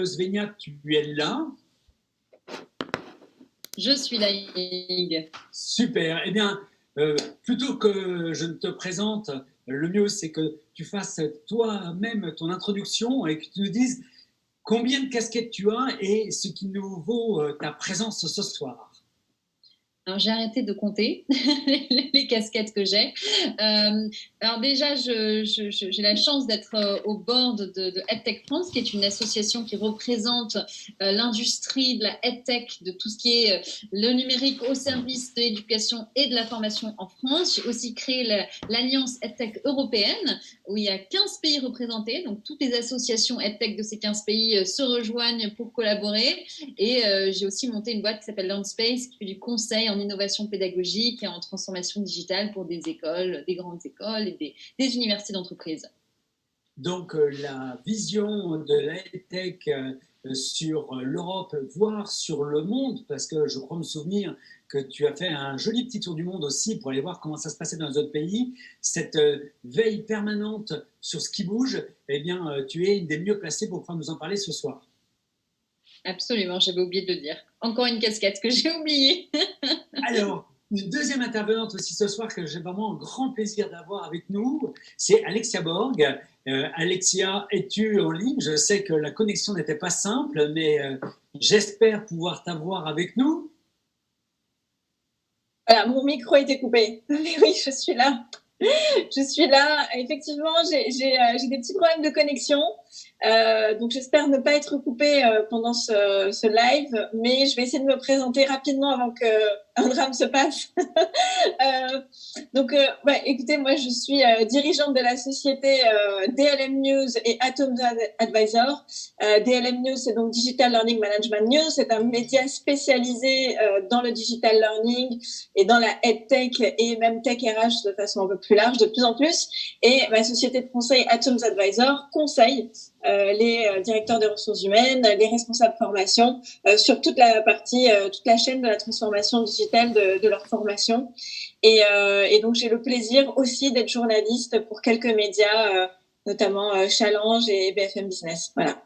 Svenia, tu es là. Je suis là, Yannick. Super. Eh bien, plutôt que je ne te présente, le mieux, c'est que tu fasses toi-même ton introduction et que tu nous dises combien de casquettes tu as et ce qui nous vaut ta présence ce soir. Alors, j'ai arrêté de compter les casquettes que j'ai. Alors déjà, j'ai la chance d'être au board de EdTech France, qui est une association qui représente l'industrie de la EdTech, de tout ce qui est le numérique au service de l'éducation et de la formation en France. J'ai aussi créé l'Alliance EdTech européenne, où il y a 15 pays représentés. Donc, toutes les associations EdTech de ces 15 pays se rejoignent pour collaborer. Et j'ai aussi monté une boîte qui s'appelle LearnSpace, qui fait du conseil en innovation pédagogique et en transformation digitale pour des écoles, des grandes écoles et des universités d'entreprise. Donc, la vision de l'EdTech sur l'Europe, voire sur le monde, parce que je crois me souvenir que tu as fait un joli petit tour du monde aussi pour aller voir comment ça se passait dans les autres pays. Cette veille permanente sur ce qui bouge, eh bien, tu es une des mieux placées pour pouvoir nous en parler ce soir. Absolument, j'avais oublié de le dire. Encore une casquette que j'ai oubliée. Alors, une deuxième intervenante aussi ce soir que j'ai vraiment un grand plaisir d'avoir avec nous, c'est Alexia Borg. Alexia, es-tu en ligne? Je sais que la connexion n'était pas simple, mais j'espère pouvoir t'avoir avec nous. Voilà, mon micro était coupé. Mais oui, je suis là. Je suis là. Effectivement, j'ai des petits problèmes de connexion. Donc, j'espère ne pas être coupée pendant ce live. Mais je vais essayer de me présenter rapidement avant qu'un drame se passe. Écoutez, moi, je suis dirigeante de la société DLM News et Atoms Advisor. DLM News, c'est donc Digital Learning Management News. C'est un média spécialisé dans le digital learning et dans la EdTech et même Tech RH de façon un peu plus large, de plus en plus. Et ma société de conseil Atoms Advisor conseille les directeurs des ressources humaines, les responsables formation sur toute la partie, toute la chaîne de la transformation digitale de leur formation. Et donc, j'ai le plaisir aussi d'être journaliste pour quelques médias, notamment Challenge et BFM Business. Voilà.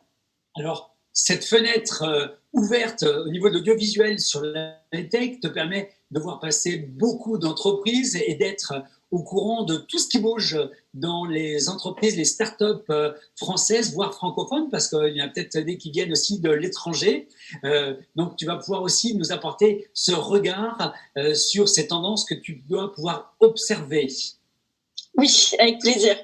Alors, cette fenêtre ouverte au niveau de l'audiovisuel sur la tech te permet de voir passer beaucoup d'entreprises et d'être au courant de tout ce qui bouge dans les entreprises, les startups françaises, voire francophones, parce qu'il y en a peut-être des qui viennent aussi de l'étranger. Donc, tu vas pouvoir aussi nous apporter ce regard sur ces tendances que tu dois pouvoir observer. Oui, avec plaisir.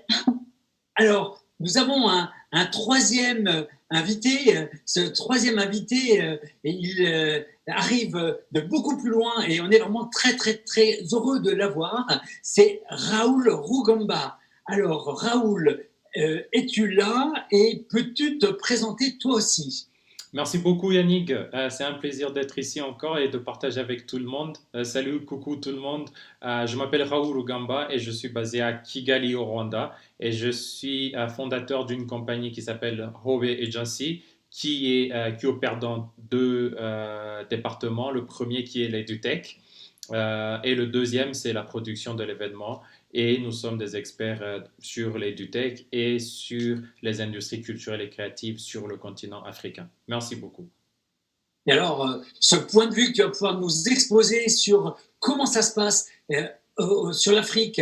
Alors, nous avons un troisième invité. Ce troisième invité, il arrive de beaucoup plus loin et on est vraiment très, très, très heureux de l'avoir. C'est Raoul Rugamba. Alors, Raoul, es-tu là et peux-tu te présenter toi aussi? Merci beaucoup Yannick, c'est un plaisir d'être ici encore et de partager avec tout le monde. Salut, coucou tout le monde, je m'appelle Raoul Rugamba et je suis basé à Kigali au Rwanda et je suis fondateur d'une compagnie qui s'appelle Hobe Agency qui opère dans deux départements, le premier qui est l'EduTech et le deuxième c'est la production de l'événement. Et nous sommes des experts sur l'EduTech et sur les industries culturelles et créatives sur le continent africain. Merci beaucoup. Et alors, ce point de vue que tu vas pouvoir nous exposer sur comment ça se passe sur l'Afrique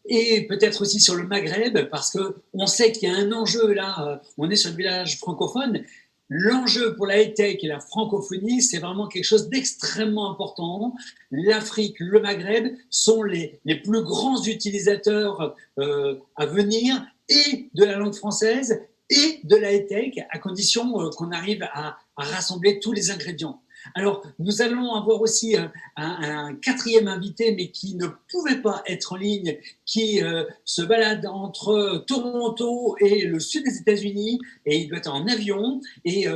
et peut-être aussi sur le Maghreb, parce qu'on sait qu'il y a un enjeu là, on est sur le village francophone. L'enjeu pour la EdTech et la francophonie, c'est vraiment quelque chose d'extrêmement important. L'Afrique, le Maghreb sont les plus grands utilisateurs à venir et de la langue française et de la EdTech, à condition qu'on arrive à rassembler tous les ingrédients. Alors, nous allons avoir aussi un quatrième invité, mais qui ne pouvait pas être en ligne, qui se balade entre Toronto et le sud des États-Unis, et il doit être en avion. Et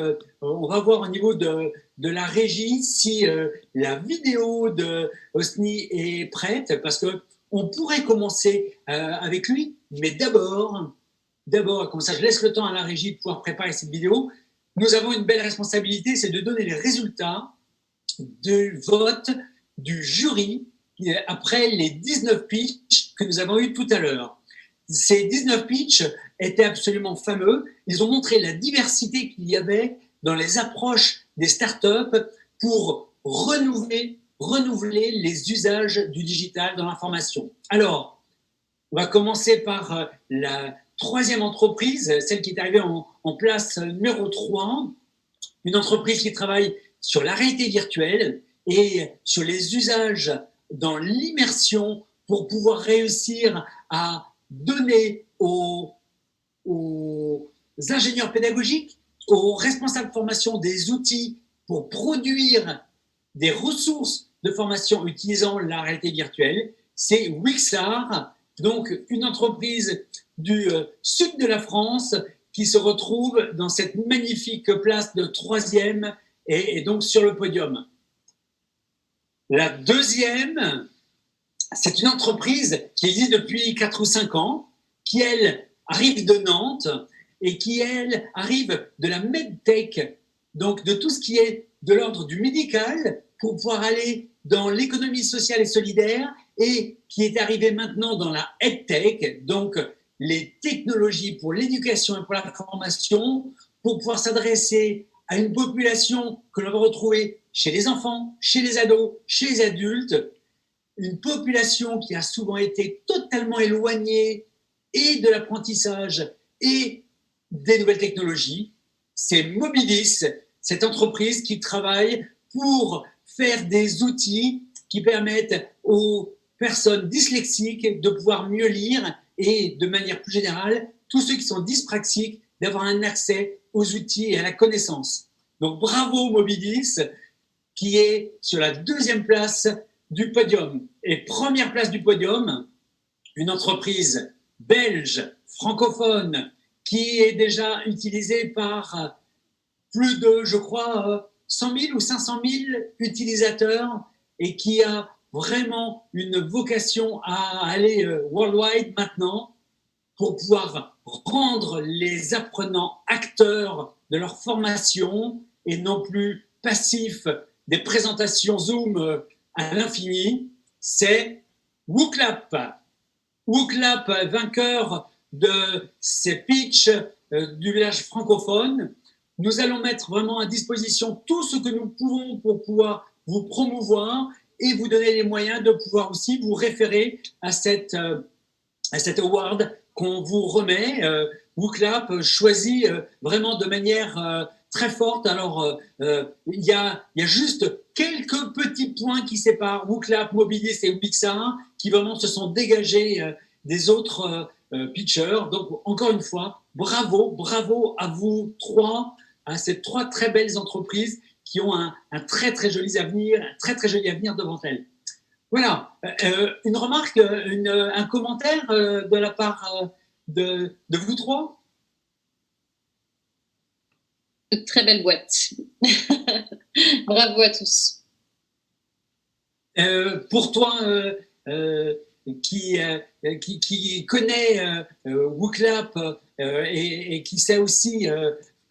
on va voir au niveau de la régie si la vidéo de Osni est prête, parce que on pourrait commencer avec lui, mais d'abord, comme ça, je laisse le temps à la régie de pouvoir préparer cette vidéo. Nous avons une belle responsabilité, c'est de donner les résultats du vote du jury après les 19 pitchs que nous avons eus tout à l'heure. Ces 19 pitchs étaient absolument fameux. Ils ont montré la diversité qu'il y avait dans les approches des startups pour renouveler les usages du digital dans l'information. Alors, on va commencer par la troisième entreprise, celle qui est arrivée en place numéro 3, une entreprise qui travaille sur la réalité virtuelle et sur les usages dans l'immersion pour pouvoir réussir à donner aux ingénieurs pédagogiques, aux responsables de formation des outils pour produire des ressources de formation utilisant la réalité virtuelle. C'est Wixar, donc une entreprise du sud de la France qui se retrouve dans cette magnifique place de 3e et donc sur le podium. La deuxième, c'est une entreprise qui existe depuis 4 ou 5 ans, qui, elle, arrive de Nantes et qui, elle, arrive de la medtech, donc de tout ce qui est de l'ordre du médical pour pouvoir aller dans l'économie sociale et solidaire et qui est arrivé maintenant dans la edtech, donc les technologies pour l'éducation et pour la formation, pour pouvoir s'adresser à une population que l'on va retrouver chez les enfants, chez les ados, chez les adultes, une population qui a souvent été totalement éloignée et de l'apprentissage et des nouvelles technologies. C'est Mobilis, cette entreprise qui travaille pour faire des outils qui permettent aux personnes dyslexiques de pouvoir mieux lire et, de manière plus générale, tous ceux qui sont dyspraxiques d'avoir un accès aux outils et à la connaissance. Donc bravo Mobilis, qui est sur la 2e place du podium. Et première place du podium, une entreprise belge, francophone, qui est déjà utilisée par plus de, je crois, 100 000 ou 500 000 utilisateurs et qui a vraiment une vocation à aller worldwide maintenant pour pouvoir rendre les apprenants acteurs de leur formation et non plus passifs des présentations Zoom à l'infini. C'est WooClap. WooClap, vainqueur de ces pitchs du village francophone. Nous allons mettre vraiment à disposition tout ce que nous pouvons pour pouvoir vous promouvoir et vous donner les moyens de pouvoir aussi vous référer à cette award qu'on vous remet. WooClap choisit vraiment de manière très forte. Alors, il y a juste quelques petits points qui séparent WooClap, Mobilis et Wixar qui vraiment se sont dégagés des autres pitchers. Donc, encore une fois, bravo à vous trois, à ces 3 très belles entreprises qui ont un très très joli avenir, devant elles. Voilà, une remarque, un commentaire de la part de vous 3? De très belle boîte. Bravo à tous. Pour toi, qui connaît WooClap et qui sait aussi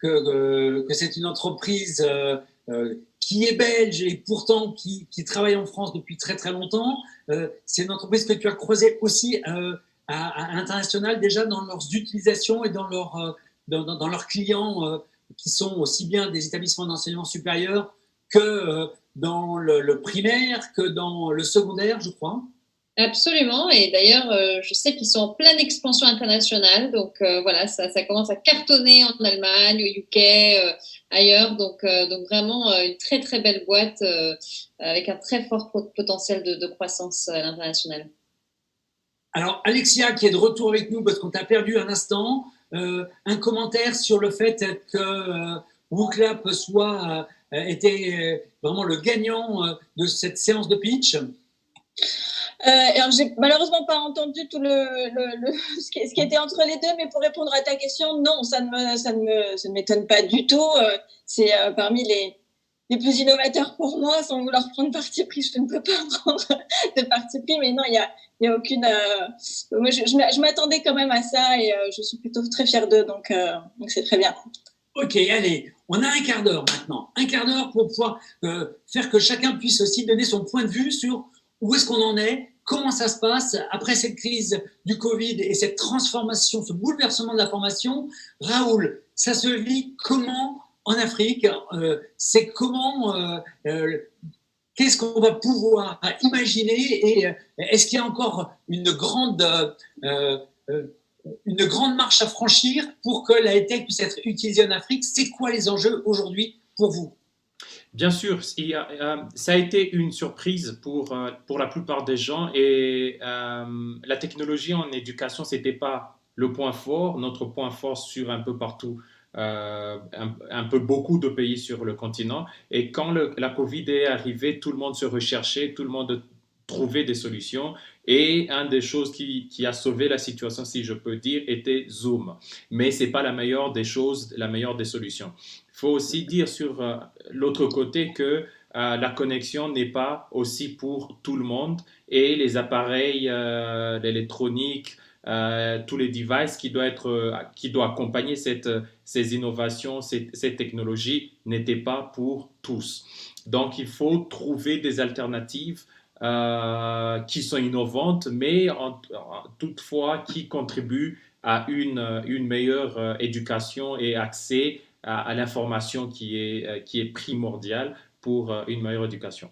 que c'est une entreprise qui est belge et pourtant qui travaille en France depuis très très longtemps. C'est une entreprise que tu as croisée aussi à l'international déjà dans leurs utilisations et dans leurs clients qui sont aussi bien des établissements d'enseignement supérieur que dans le primaire, que dans le secondaire, je crois. Absolument, et d'ailleurs, je sais qu'ils sont en pleine expansion internationale, donc voilà, ça commence à cartonner en Allemagne, au UK, ailleurs, donc vraiment une très très belle boîte avec un très fort potentiel de croissance à l'international. Alors, Alexia, qui est de retour avec nous parce qu'on t'a perdu un instant, un commentaire sur le fait que WooClap était vraiment le gagnant de cette séance de pitch. Alors, j'ai malheureusement pas entendu tout ce qui était entre les deux, mais pour répondre à ta question, non, ça ne m'étonne pas du tout. C'est parmi les plus innovateurs pour moi, sans vouloir prendre parti pris. Je ne peux pas prendre de parti pris, mais non, il y a aucune. Moi, je m'attendais quand même à ça et je suis plutôt très fière d'eux, donc c'est très bien. Ok, allez, on a un quart d'heure maintenant. Un quart d'heure pour pouvoir faire que chacun puisse aussi donner son point de vue sur où est-ce qu'on en est, comment ça se passe après cette crise du Covid et cette transformation, ce bouleversement de l'information. Raoul, ça se vit comment en Afrique? C'est comment qu'est-ce qu'on va pouvoir imaginer et est-ce qu'il y a encore une grande marche à franchir pour que la high-tech puisse être utilisée en Afrique? C'est quoi les enjeux aujourd'hui pour vous? Bien sûr, ça a été une surprise pour la plupart des gens et la technologie en éducation, ce n'était pas le point fort, notre point fort sur un peu partout, un peu beaucoup de pays sur le continent. Et quand la Covid est arrivée, tout le monde se recherchait, tout le monde trouvait des solutions. Et une des choses qui a sauvé la situation, si je peux dire, était Zoom. Mais ce n'est pas la meilleure des choses, la meilleure des solutions. Il faut aussi dire sur l'autre côté que la connexion n'est pas aussi pour tout le monde et les appareils l'électronique, tous les devices qui doivent accompagner ces innovations, ces technologies n'étaient pas pour tous. Donc, il faut trouver des alternatives qui sont innovantes, mais toutefois qui contribuent à une meilleure éducation et accès à l'information qui est primordiale pour une meilleure éducation.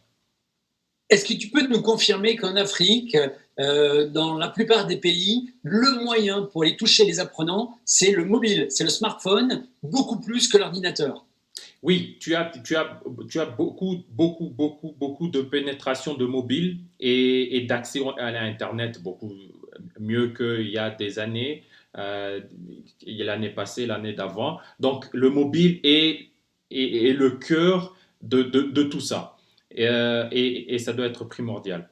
Est-ce que tu peux nous confirmer qu'en Afrique, dans la plupart des pays, le moyen pour aller toucher les apprenants, c'est le mobile, c'est le smartphone, beaucoup plus que l'ordinateur? Oui, tu as beaucoup de pénétration de mobile et d'accès à l'Internet beaucoup mieux qu'il y a des années, l'année passée, l'année d'avant. Donc, le mobile est le cœur de tout ça. Et ça doit être primordial.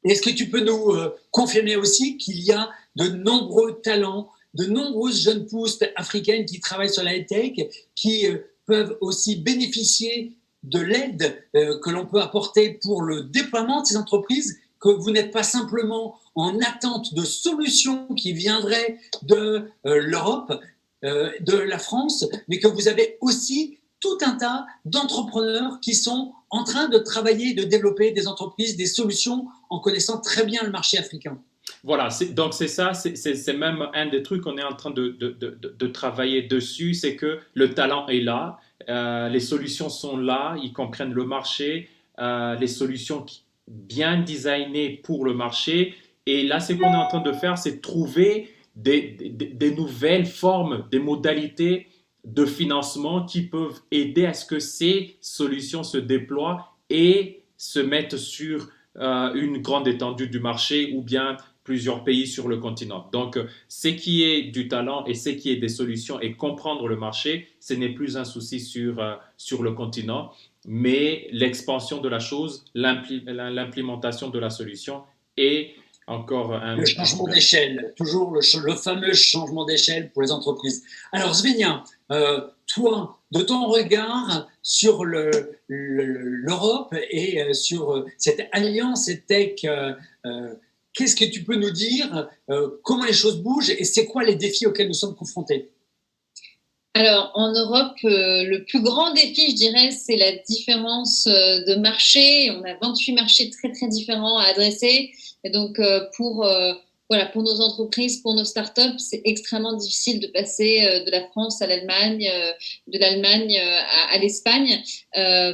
Est-ce que tu peux nous confirmer aussi qu'il y a de nombreux talents, de nombreuses jeunes pousses africaines qui travaillent sur la high-tech, qui peuvent aussi bénéficier de l'aide que l'on peut apporter pour le déploiement de ces entreprises, que vous n'êtes pas simplement en attente de solutions qui viendraient de l'Europe, de la France, mais que vous avez aussi tout un tas d'entrepreneurs qui sont en train de travailler, de développer des entreprises, des solutions en connaissant très bien le marché africain. Voilà, donc c'est ça, c'est même un des trucs qu'on est en train de travailler dessus, c'est que le talent est là, les solutions sont là, ils comprennent le marché, les solutions bien designées pour le marché. Et là, ce qu'on est en train de faire, c'est trouver des nouvelles formes, des modalités de financement qui peuvent aider à ce que ces solutions se déploient et se mettent sur une grande étendue du marché ou bien plusieurs pays sur le continent. Donc, ce qui est du talent et ce qui est des solutions et comprendre le marché, ce n'est plus un souci sur le continent, mais l'expansion de la chose, l'implémentation de la solution et encore le changement d'échelle, toujours le fameux changement d'échelle pour les entreprises. Alors, Svenja, toi, de ton regard sur l'Europe et sur cette alliance tech, qu'est-ce que tu peux nous dire? Comment les choses bougent et c'est quoi les défis auxquels nous sommes confrontés? Alors, en Europe, le plus grand défi, je dirais, c'est la différence de marché. On a 28 marchés très, très différents à adresser. Et donc, pour nos entreprises, pour nos startups, c'est extrêmement difficile de passer de la France à l'Allemagne, de l'Allemagne à l'Espagne,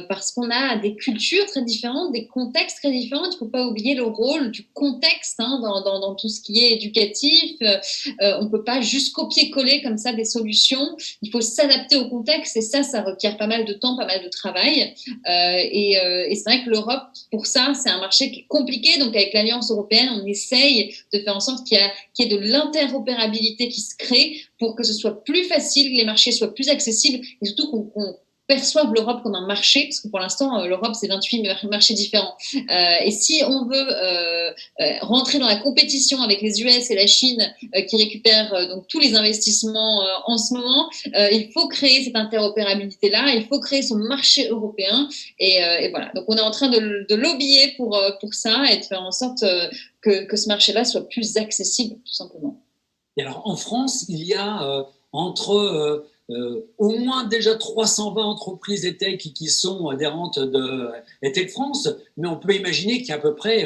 parce qu'on a des cultures très différentes, des contextes très différents. Il ne faut pas oublier le rôle du contexte dans tout ce qui est éducatif. On ne peut pas juste copier-coller comme ça des solutions. Il faut s'adapter au contexte et ça requiert pas mal de temps, pas mal de travail. Et c'est vrai que l'Europe, pour ça, c'est un marché qui est compliqué. Donc, avec l'Alliance européenne, on essaye de faire en sorte qu'il y ait de l'interopérabilité qui se crée pour que ce soit plus facile, que les marchés soient plus accessibles et surtout qu'on perçoivent l'Europe comme un marché, parce que pour l'instant, l'Europe, c'est 28 marchés différents. Et si on veut rentrer dans la compétition avec les US et la Chine qui récupèrent donc tous les investissements en ce moment, il faut créer cette interopérabilité-là, il faut créer son marché européen. Et voilà, donc on est en train de lobbyer pour ça et de faire en sorte que ce marché-là soit plus accessible, tout simplement. Et alors, en France, il y a entre au moins déjà 320 entreprises EdTech qui sont adhérentes de EdTech France, mais on peut imaginer qu'il y a à peu près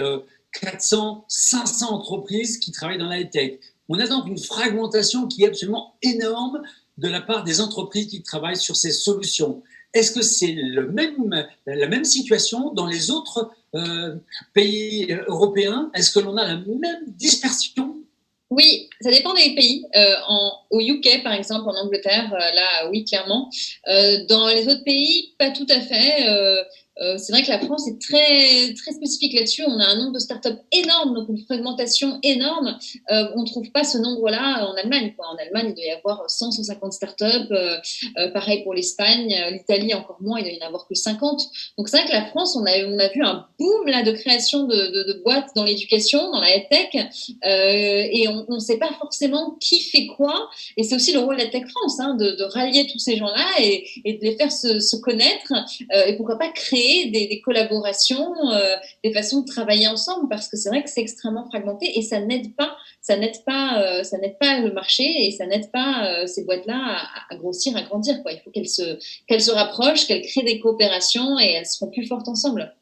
400, 500 entreprises qui travaillent dans la high-tech. On a donc une fragmentation qui est absolument énorme de la part des entreprises qui travaillent sur ces solutions. Est-ce que c'est la même situation dans les autres pays européens? Est-ce que l'on a la même dispersion? Oui, ça dépend des pays. Au UK, par exemple, en Angleterre, là, oui, clairement. Dans les autres pays, pas tout à fait. C'est vrai que la France est très, très spécifique là-dessus. On a un nombre de startups énorme, donc une fragmentation énorme. On ne trouve pas ce nombre-là en Allemagne, quoi. En Allemagne, il doit y avoir 100, 150 startups. Pareil pour l'Espagne. L'Italie, encore moins, il doit y en avoir que 50. Donc c'est vrai que la France, on a vu un boom là, de création de boîtes dans l'éducation, dans la tech, et on ne sait pas forcément qui fait quoi. Et c'est aussi le rôle de la Tech France, hein, de rallier tous ces gens-là et de les faire se connaître, et pourquoi pas créer des collaborations, des façons de travailler ensemble, parce que c'est vrai que c'est extrêmement fragmenté et ça n'aide pas le marché et ça n'aide pas ces boîtes-là à grossir, à grandir, quoi. Il faut qu'elles se rapprochent, qu'elles créent des coopérations et elles seront plus fortes ensemble.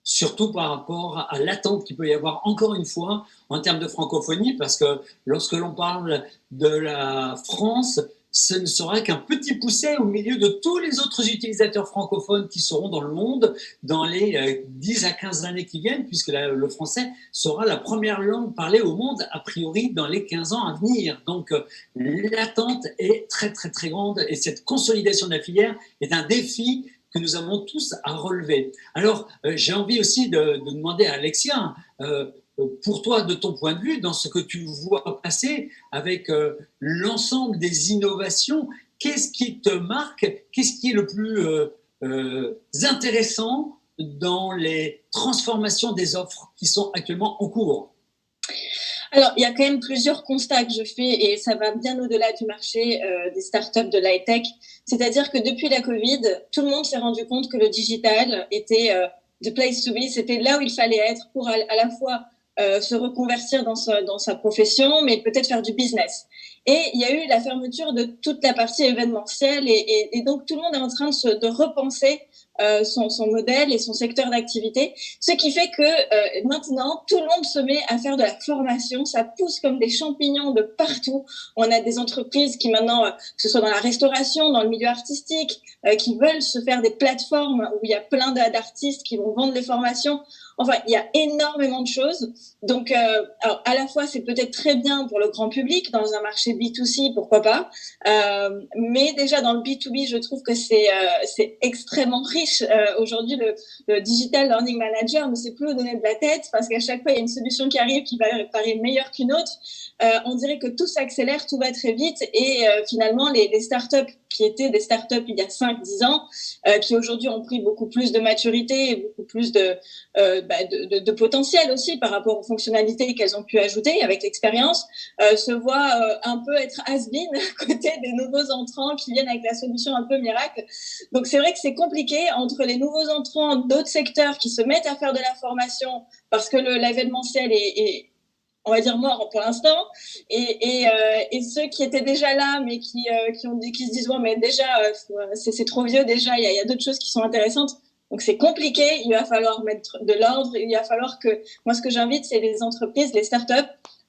Surtout par rapport à l'attente qu'il peut y avoir, encore une fois, en termes de francophonie, parce que lorsque l'on parle de la France, ce ne sera qu'un petit pousset au milieu de tous les autres utilisateurs francophones qui seront dans le monde dans les 10 à 15 années qui viennent, puisque le français sera la première langue parlée au monde, a priori, dans les 15 ans à venir. Donc, l'attente est très, très, très grande et cette consolidation de la filière est un défi que nous avons tous à relever. Alors, j'ai envie aussi de demander à Alexia, pour toi, de ton point de vue, dans ce que tu vois passer avec l'ensemble des innovations, qu'est-ce qui te marque? Qu'est-ce qui est le plus intéressant dans les transformations des offres qui sont actuellement en cours? Alors, il y a quand même plusieurs constats que je fais et ça va bien au-delà du marché des startups de l'high-tech. C'est-à-dire que depuis la Covid, tout le monde s'est rendu compte que le digital était the place to be, c'était là où il fallait être pour à la fois se reconvertir dans sa profession, mais peut-être faire du business. Et il y a eu la fermeture de toute la partie événementielle et donc tout le monde est en train de repenser son modèle et son secteur d'activité, ce qui fait que maintenant tout le monde se met à faire de la formation, ça pousse comme des champignons de partout. On a des entreprises qui maintenant, que ce soit dans la restauration, dans le milieu artistique, qui veulent se faire des plateformes où il y a plein d'artistes qui vont vendre les formations. Enfin, il y a énormément de choses. Donc, alors, à la fois, c'est peut-être très bien pour le grand public, dans un marché B2C, pourquoi pas. Mais déjà, dans le B2B, je trouve que c'est extrêmement riche. Aujourd'hui, le Digital Learning Manager ne sait plus où donner de la tête, parce qu'à chaque fois, il y a une solution qui arrive qui va paraître meilleure qu'une autre. On dirait que tout s'accélère, tout va très vite. Et finalement, les startups qui étaient des startups il y a 5-10 ans, qui aujourd'hui ont pris beaucoup plus de maturité et beaucoup plus de potentiel aussi par rapport aux fonctionnalités qu'elles ont pu ajouter avec l'expérience, se voient un peu être has-been à côté des nouveaux entrants qui viennent avec la solution un peu miracle. Donc c'est vrai que c'est compliqué entre les nouveaux entrants d'autres secteurs qui se mettent à faire de la formation parce que l'événementiel est on va dire mort pour l'instant, et ceux qui étaient déjà là, mais qui se disent ouais, mais déjà c'est trop vieux, déjà il y a d'autres choses qui sont intéressantes. Donc c'est compliqué, il va falloir mettre de l'ordre, il va falloir que moi ce que j'invite c'est les entreprises, les startups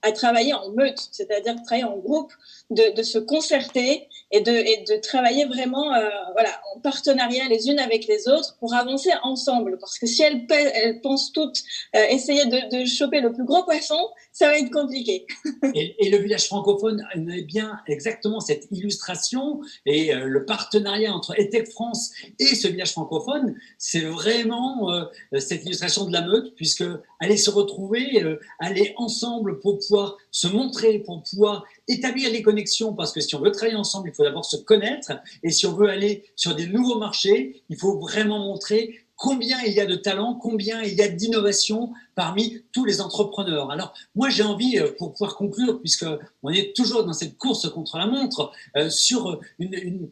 à travailler en meute, c'est-à-dire travailler en groupe, de se concerter et de travailler vraiment voilà, en partenariat les unes avec les autres pour avancer ensemble. Parce que si elles pensent toutes essayer de choper le plus gros poisson, ça va être compliqué. Et le village francophone est bien exactement cette illustration et le partenariat entre EdTech France et ce village francophone, c'est vraiment cette illustration de la meute, puisque aller se retrouver, aller ensemble pour pouvoir se montrer, pour pouvoir établir les connexions, parce que si on veut travailler ensemble, il faut d'abord se connaître, et si on veut aller sur des nouveaux marchés, il faut vraiment montrer combien il y a de talent, combien il y a d'innovation parmi tous les entrepreneurs. Alors, moi, j'ai envie, pour pouvoir conclure, puisqu'on est toujours dans cette course contre la montre, sur une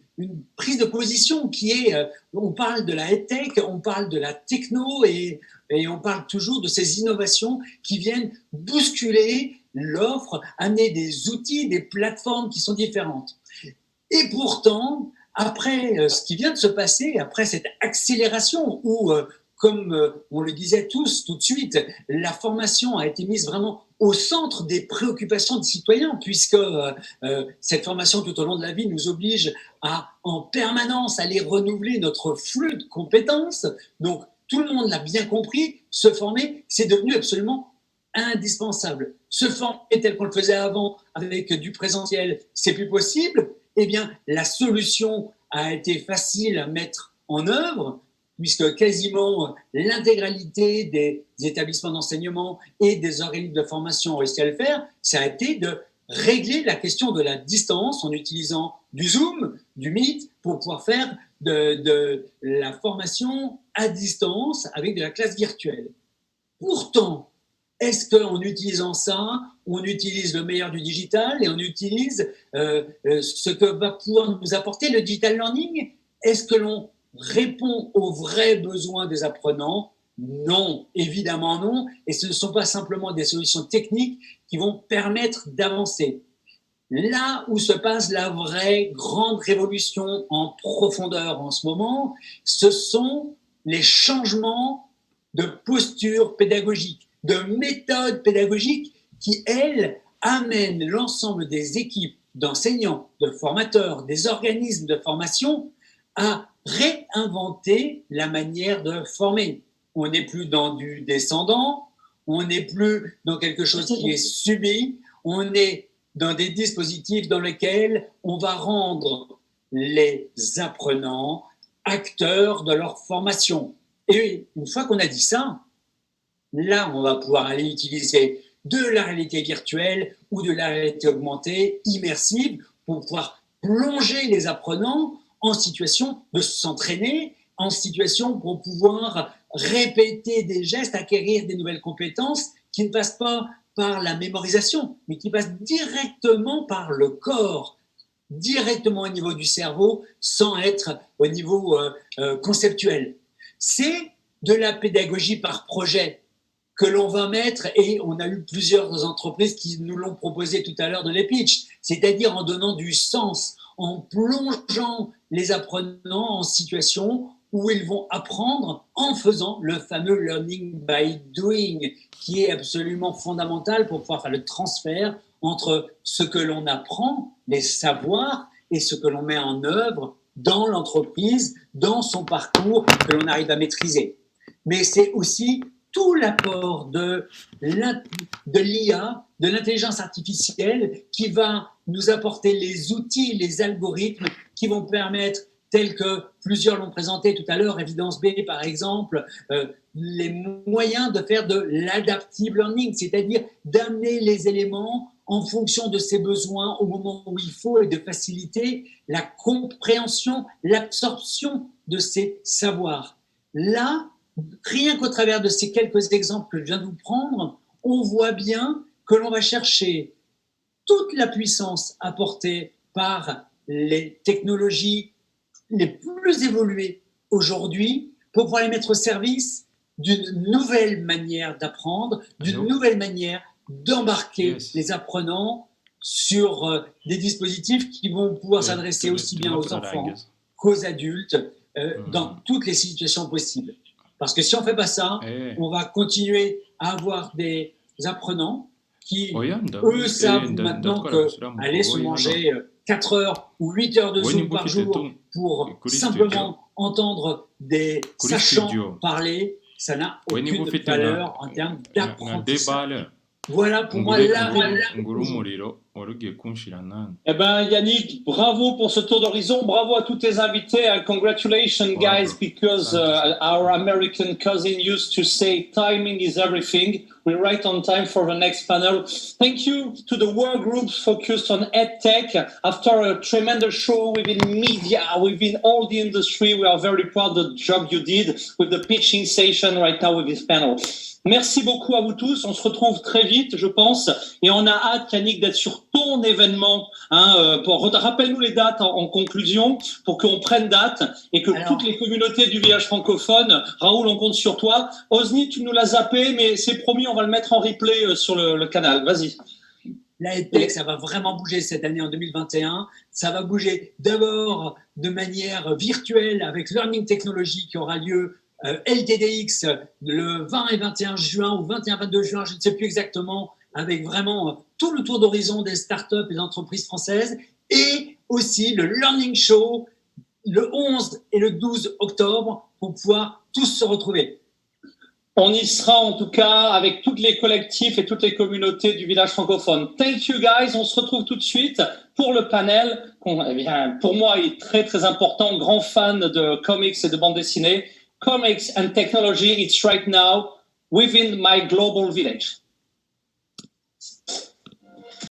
prise de position qui est, on parle de la tech, on parle de la techno, et on parle toujours de ces innovations qui viennent bousculer l'offre, amener des outils, des plateformes qui sont différentes. Et pourtant, après ce qui vient de se passer, après cette accélération où comme on le disait tous tout de suite, la formation a été mise vraiment au centre des préoccupations des citoyens, puisque cette formation tout au long de la vie nous oblige à en permanence aller renouveler notre flux de compétences. Donc, tout le monde l'a bien compris, se former, c'est devenu absolument indispensable. Se former tel qu'on le faisait avant, avec du présentiel, c'est plus possible. Eh bien, la solution a été facile à mettre en œuvre, puisque quasiment l'intégralité des établissements d'enseignement et des organismes de formation ont réussi à le faire, ça a été de régler la question de la distance en utilisant du Zoom, du Meet, pour pouvoir faire de la formation à distance avec de la classe virtuelle. Pourtant, est-ce qu'en utilisant ça, on utilise le meilleur du digital et on utilise ce que va pouvoir nous apporter le digital learning? Est-ce que l'on répond aux vrais besoins des apprenants? Non, évidemment non. Et ce ne sont pas simplement des solutions techniques qui vont permettre d'avancer. Là où se passe la vraie grande révolution en profondeur en ce moment, ce sont les changements de posture pédagogique, de méthode pédagogique qui, elles, amènent l'ensemble des équipes d'enseignants, de formateurs, des organismes de formation à réinventer la manière de former. On n'est plus dans du descendant, on n'est plus dans quelque chose qui est subi, on est dans des dispositifs dans lesquels on va rendre les apprenants acteurs de leur formation. Et une fois qu'on a dit ça, là, on va pouvoir aller utiliser de la réalité virtuelle ou de la réalité augmentée, immersive, pour pouvoir plonger les apprenants en situation de s'entraîner, en situation pour pouvoir répéter des gestes, acquérir des nouvelles compétences qui ne passent pas par la mémorisation, mais qui passent directement par le corps, directement au niveau du cerveau, sans être au niveau conceptuel. C'est de la pédagogie par projet que l'on va mettre, et on a eu plusieurs entreprises qui nous l'ont proposé tout à l'heure dans les pitchs, c'est-à-dire en donnant du sens, en plongeant les apprenants en situation où ils vont apprendre en faisant le fameux learning by doing, qui est absolument fondamental pour pouvoir faire le transfert entre ce que l'on apprend, les savoirs, et ce que l'on met en œuvre dans l'entreprise, dans son parcours, que l'on arrive à maîtriser. Mais c'est aussi tout l'apport de l'IA, de l'intelligence artificielle, qui va nous apporter les outils, les algorithmes qui vont permettre, tels que plusieurs l'ont présenté tout à l'heure, Evidence B par exemple, les moyens de faire de l'adaptive learning, c'est-à-dire d'amener les éléments en fonction de ses besoins au moment où il faut et de faciliter la compréhension, l'absorption de ces savoirs. Là, rien qu'au travers de ces quelques exemples que je viens de vous prendre, on voit bien que l'on va chercher toute la puissance apportée par les technologies les plus évoluées aujourd'hui pour pouvoir les mettre au service d'une nouvelle manière d'apprendre, d'une nouvelle manière d'embarquer les apprenants sur des dispositifs qui vont pouvoir s'adresser aussi bien aux enfants qu'aux adultes dans toutes les situations possibles. Parce que si on ne fait pas ça, on va continuer à avoir des apprenants qui, eux, savent maintenant qu'aller se manger 4 heures ou 8 heures de Zoom par jour pour simplement entendre des sachants parler, ça n'a aucune valeur en termes d'apprentissage. Voilà pour moi la révolution. Eh ben Yannick, bravo pour ce tour d'horizon, bravo à tous tes invités, and congratulations guys, because our American cousin used to say timing is everything. We're right on time for the next panel. Thank you to the work groups focused on EdTech. After a tremendous show within media, within all the industry, we are very proud of the job you did with the pitching session right now with this panel. Merci beaucoup à vous tous. On se retrouve très vite, je pense. Et on a hâte, Yannick, d'être sur ton événement. Rappelle-nous les dates en conclusion pour qu'on prenne date et que toutes les communautés du village francophone, Raoul, on compte sur toi. Osni, tu nous l'as zappé, mais c'est promis, on va le mettre en replay sur le canal. Vas-y. La EdTech, ça va vraiment bouger cette année en 2021. Ça va bouger d'abord de manière virtuelle avec Learning Technology qui aura lieu LTDX le 20 et 21 juin ou 21-22 juin, je ne sais plus exactement, avec vraiment tout le tour d'horizon des startups et des entreprises françaises, et aussi le Learning Show le 11 et le 12 octobre pour pouvoir tous se retrouver. On y sera en tout cas avec tous les collectifs et toutes les communautés du village francophone. Thank you guys, on se retrouve tout de suite pour le panel. Eh bien, pour moi, il est très très important, grand fan de comics et de bande dessinée. Comics and technology, it's right now within my global village.